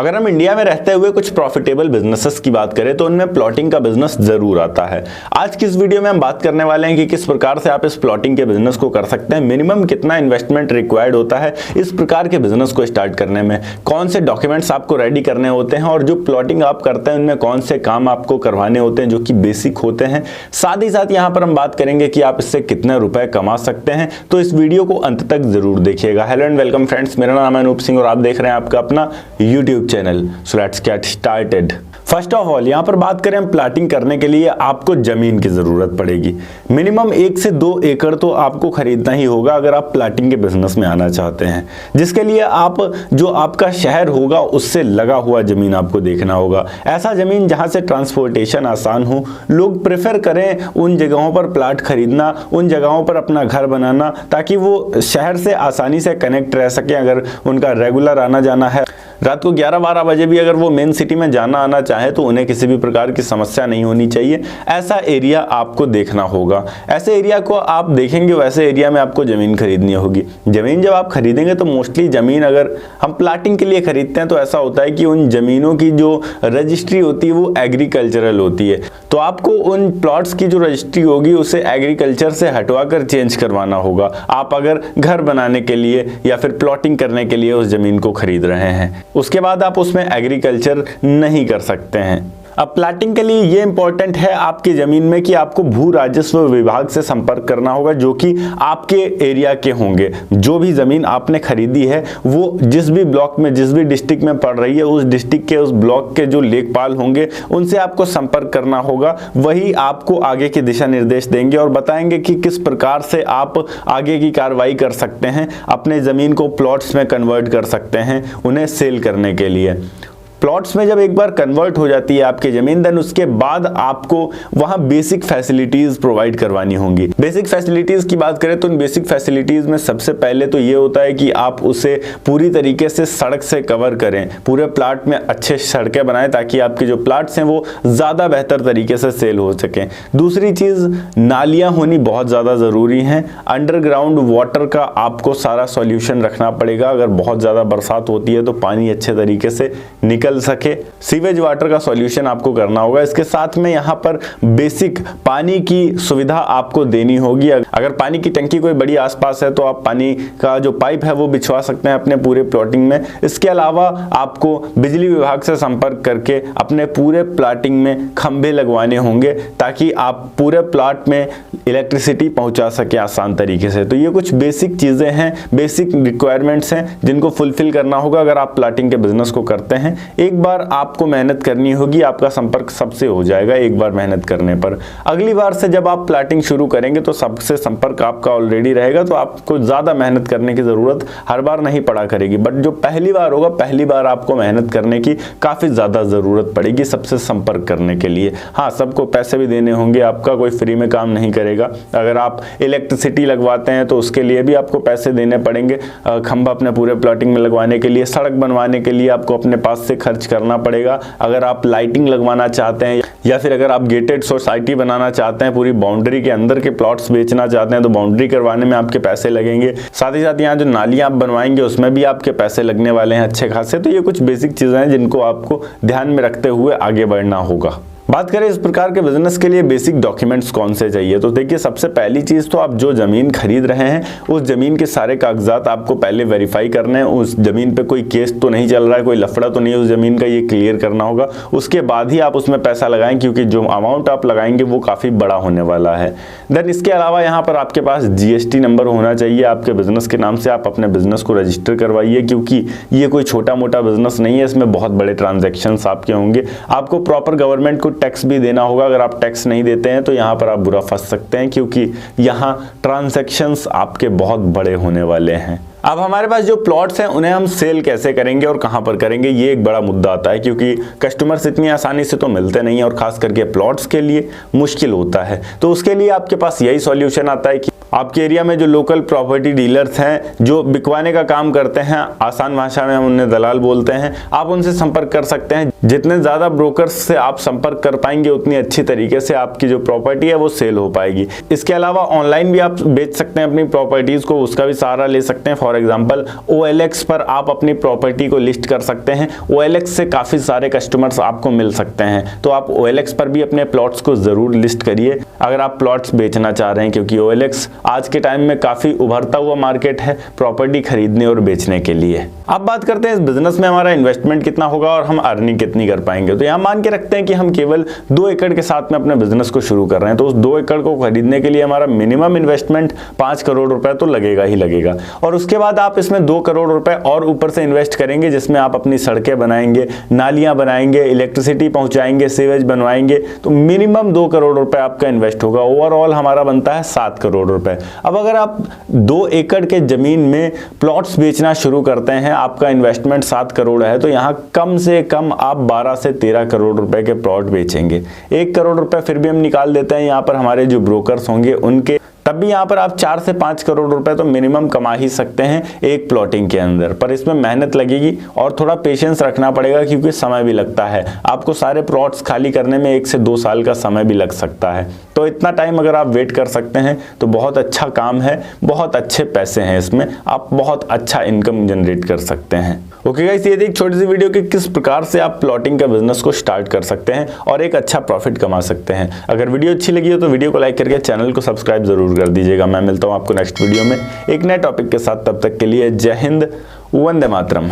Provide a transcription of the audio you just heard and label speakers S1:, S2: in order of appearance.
S1: अगर हम इंडिया में रहते हुए कुछ प्रॉफिटेबल बिजनेसेस की बात करें तो उनमें प्लॉटिंग का बिजनेस जरूर आता है। आज की इस वीडियो में हम बात करने वाले हैं कि किस प्रकार से आप इस प्लॉटिंग के बिजनेस को कर सकते हैं, मिनिमम कितना इन्वेस्टमेंट रिक्वायर्ड होता है इस प्रकार के बिजनेस को स्टार्ट करने में, कौन से डॉक्यूमेंट्स आपको रेडी करने होते हैं और जो प्लॉटिंग आप करते हैं उनमें कौन से काम आपको करवाने होते हैं जो कि बेसिक होते हैं। साथ ही साथ यहाँ पर हम बात करेंगे कि आप इससे कितने रुपए कमा सकते हैं, तो इस वीडियो को अंत तक जरूर देखिएगा। हेलो एंड वेलकम फ्रेंड्स, मेरा नाम है अनूप सिंह और आप देख रहे हैं आपका अपना YouTube channel. So let's get started. First of all यहाँ पर बात करें, हम प्लॉटिंग करने के लिए आपको जमीन की जरूरत पड़ेगी। मिनिमम 1 से 2 एकड़ तो आपको खरीदना ही होगा अगर आप प्लॉटिंग के बिजनेस में आना चाहते हैं, जिसके लिए आप जो आपका शहर होगा उससे लगा हुआ जमीन आपको देखना होगा। ऐसा जमीन जहां से ट्रांसपोर्टेशन आसान हो, लोग प्रेफर करें उन जगहों पर प्लॉट खरीदना, उन जगहों पर अपना घर बनाना, ताकि वो शहर से आसानी से कनेक्ट रह सके। अगर उनका रेगुलर आना जाना है, रात को 11-12 बजे भी अगर वो मेन सिटी में जाना आना चाहे तो उन्हें किसी भी प्रकार की समस्या नहीं होनी चाहिए। ऐसा एरिया आपको देखना होगा। ऐसे एरिया को आप देखेंगे, वैसे एरिया में आपको जमीन खरीदनी होगी। जमीन जब आप खरीदेंगे तो मोस्टली जमीन अगर हम प्लॉटिंग के लिए खरीदते हैं तो ऐसा होता है कि उन जमीनों की जो रजिस्ट्री होती है वो एग्रीकल्चरल होती है, तो आपको उन प्लॉट्स की जो रजिस्ट्री होगी उसे एग्रीकल्चर से हटवा कर चेंज करवाना होगा। आप अगर घर बनाने के लिए या फिर प्लॉटिंग करने के लिए उस जमीन को खरीद रहे हैं, उसके बाद आप उसमें एग्रीकल्चर नहीं कर सकते हैं। अब प्लॉटिंग के लिए ये इंपॉर्टेंट है आपकी जमीन में कि आपको भू राजस्व विभाग से संपर्क करना होगा, जो कि आपके एरिया के होंगे। जो भी जमीन आपने खरीदी है वो जिस भी ब्लॉक में, जिस भी डिस्ट्रिक्ट में पड़ रही है, उस डिस्ट्रिक्ट के, उस ब्लॉक के जो लेखपाल होंगे उनसे आपको संपर्क करना होगा। वही आपको आगे के दिशा निर्देश देंगे और बताएंगे कि किस प्रकार से आप आगे की कार्रवाई कर सकते हैं, अपने जमीन को प्लॉट्स में कन्वर्ट कर सकते हैं उन्हें सेल करने के लिए। प्लॉट्स में जब एक बार कन्वर्ट हो जाती है आपकी जमीन, देन उसके बाद आपको वहां बेसिक फैसिलिटीज प्रोवाइड करवानी होंगी। बेसिक फैसिलिटीज की बात करें तो उन बेसिक फैसिलिटीज में सबसे पहले तो ये होता है कि आप उसे पूरी तरीके से सड़क से कवर करें, पूरे प्लॉट में अच्छे सड़कें बनाएं ताकि आपके जो प्लॉट्स हैं वो ज्यादा बेहतर तरीके से सेल हो सकें। दूसरी चीज, नालियां होनी बहुत ज्यादा जरूरी हैं। अंडरग्राउंड वाटर का आपको सारा सॉल्यूशन रखना पड़ेगा। अगर बहुत ज्यादा बरसात होती है तो पानी अच्छे तरीके से निकल सके, सीवेज वाटर का सॉल्यूशन आपको करना होगा। इसके साथ में यहाँ पर बेसिक पानी की सुविधा आपको देनी होगी। अगर पानी की टंकी कोई बड़ी आसपास है तो आप पानी का जो पाइप है वो बिछवा सकते हैं अपने पूरे प्लॉटिंग में। इसके अलावा आपको बिजली विभाग से संपर्क करके अपने पूरे प्लॉटिंग में खंभे लगवाने होंगे ताकि आप पूरे प्लॉट में इलेक्ट्रिसिटी पहुंचा सके आसान तरीके से। तो ये कुछ बेसिक चीजें हैं, बेसिक रिक्वायरमेंट्स हैं जिनको फुलफिल करना होगा अगर आप प्लॉटिंग के बिजनेस को करते हैं। एक बार आपको मेहनत करनी होगी, आपका संपर्क सबसे हो जाएगा एक बार मेहनत करने पर। अगली बार से जब आप प्लॉटिंग शुरू करेंगे तो सबसे संपर्क आपका ऑलरेडी रहेगा, तो आपको ज्यादा मेहनत करने की जरूरत हर बार नहीं पड़ा करेगी। बट जो पहली बार होगा, पहली बार आपको मेहनत करने की काफी ज्यादा जरूरत पड़ेगी सबसे संपर्क करने के लिए। हाँ, सबको पैसे भी देने होंगे, आपका कोई फ्री में काम नहीं करेगा। अगर आप इलेक्ट्रिसिटी लगवाते हैं तो उसके लिए भी आपको पैसे देने पड़ेंगे। खंभा अपने पूरे प्लॉटिंग में लगवाने के लिए, सड़क बनवाने के लिए आपको अपने पास से खर्च करना पड़ेगा। अगर आप लाइटिंग लगवाना चाहते हैं या फिर अगर आप गेटेड सोसाइटी बनाना चाहते हैं, पूरी बाउंड्री के अंदर के प्लॉट्स बेचना चाहते हैं तो बाउंड्री करवाने में आपके पैसे लगेंगे। साथ ही साथ यहाँ जो नालियां आप बनवाएंगे उसमें भी आपके पैसे लगने वाले हैं अच्छे खासे। तो ये कुछ बेसिक चीजें हैं जिनको आपको ध्यान में रखते हुए आगे बढ़ना होगा। बात करें इस प्रकार के बिजनेस के लिए बेसिक डॉक्यूमेंट्स कौन से चाहिए, तो देखिए सबसे पहली चीज तो आप जो जमीन खरीद रहे हैं उस जमीन के सारे कागजात आपको पहले वेरीफाई करने हैं। उस जमीन पे कोई केस तो नहीं चल रहा है, कोई लफड़ा तो नहीं है उस जमीन का, ये क्लियर करना होगा। उसके बाद ही आप उसमें पैसा लगाएं, क्योंकि जो अमाउंट आप लगाएंगे वो काफी बड़ा होने वाला है। देन इसके अलावा यहाँ पर आपके पास GST नंबर होना चाहिए आपके बिजनेस के नाम से। आप अपने बिजनेस को रजिस्टर करवाइए, क्योंकि ये कोई छोटा मोटा बिजनेस नहीं है, इसमें बहुत बड़े ट्रांजेक्शन आपके होंगे। आपको प्रॉपर गवर्नमेंट को टैक्स भी देना होगा। अगर आप टैक्स नहीं देते हैं तो यहाँ पर आप बुरा फंस सकते हैं, क्योंकि यहाँ ट्रांजैक्शंस आपके बहुत बड़े होने वाले हैं। अब हमारे पास जो प्लॉट्स हैं उन्हें हम सेल कैसे करेंगे और कहां पर करेंगे, ये एक बड़ा मुद्दा आता है, क्योंकि कस्टमर्स इतनी आसानी से तो मिलते नहीं है और खास करके प्लॉट्स के लिए मुश्किल होता है। तो उसके लिए आपके पास यही सॉल्यूशन आता है कि आपके एरिया में जो लोकल प्रॉपर्टी डीलर्स हैं जो बिकवाने का काम करते हैं, आसान भाषा में हम उन्हें दलाल बोलते हैं, आप उनसे संपर्क कर सकते हैं। जितने ज़्यादा ब्रोकर्स से आप संपर्क कर पाएंगे उतनी अच्छी तरीके से आपकी जो प्रॉपर्टी है वो सेल हो पाएगी। इसके अलावा ऑनलाइन भी आप बेच सकते हैं अपनी प्रॉपर्टीज़ को, उसका भी सहारा ले सकते हैं। फॉर फॉर एग्जांपल OLX पर आप अपनी प्रॉपर्टी को लिस्ट कर सकते हैं। OLX से काफ़ी सारे कस्टमर्स आपको मिल सकते हैं, तो आप OLX पर भी अपने प्लॉट्स को ज़रूर लिस्ट करिए अगर आप प्लॉट्स बेचना चाह रहे हैं, क्योंकि OLX आज के टाइम में काफ़ी उभरता हुआ मार्केट है प्रॉपर्टी खरीदने और बेचने के लिए। अब बात करते हैं इस बिजनेस में हमारा इन्वेस्टमेंट कितना होगा और हम अर्निंग कितनी कर पाएंगे। तो यहाँ मान के रखते हैं कि हम केवल 2 एकड़ के साथ में अपने बिजनेस को शुरू कर रहे हैं, तो उस 2 एकड़ को खरीदने के लिए हमारा मिनिमम इन्वेस्टमेंट 5 करोड़ रुपए तो लगेगा ही लगेगा। और उसके बाद आप इसमें 2 करोड़ रुपए और ऊपर से इन्वेस्ट करेंगे, जिसमें आप अपनी सड़कें बनाएंगे, नालियां बनाएंगे, इलेक्ट्रिसिटी पहुंचाएंगे, सीवेज बनवाएंगे, तो मिनिमम 2 करोड़ रुपए आपका इन्वेस्ट होगा। ओवरऑल हमारा बनता है 7 करोड़ रुपए। अब अगर आप 2 एकड़ के जमीन में प्लॉट्स बेचना शुरू करते हैं, आपका इन्वेस्टमेंट 7 करोड़ है, तो यहाँ कम से कम आप 12 से 13 करोड़ रुपए के प्लॉट बेचेंगे। 1 करोड़ रुपए फिर भी हम निकाल देते हैं यहाँ पर हमारे जो ब्रोकर्स होंगे उनके, तब भी यहाँ पर आप 4 से 5 करोड़ रुपए तो मिनिमम कमा ही सकते हैं एक प्लॉटिंग के अंदर। पर इसमें मेहनत लगेगी और थोड़ा पेशेंस रखना पड़ेगा, क्योंकि समय भी लगता है। आपको सारे प्लॉट्स खाली करने में 1 से 2 साल का समय भी लग सकता है। तो इतना टाइम अगर आप वेट कर सकते हैं तो बहुत अच्छा काम है, बहुत अच्छे पैसे हैं इसमें, आप बहुत अच्छा इनकम जनरेट कर सकते हैं। ओके गाइस, ये थी एक छोटी सी वीडियो कि किस प्रकार से आप प्लॉटिंग का बिजनेस को स्टार्ट कर सकते हैं और एक अच्छा प्रॉफिट कमा सकते हैं। अगर वीडियो अच्छी लगी हो तो वीडियो को लाइक करके चैनल को सब्सक्राइब जरूर कर दीजिएगा। मैं मिलता हूं आपको नेक्स्ट वीडियो में एक नए टॉपिक के साथ। तब तक के लिए जय हिंद, वंदे मातरम।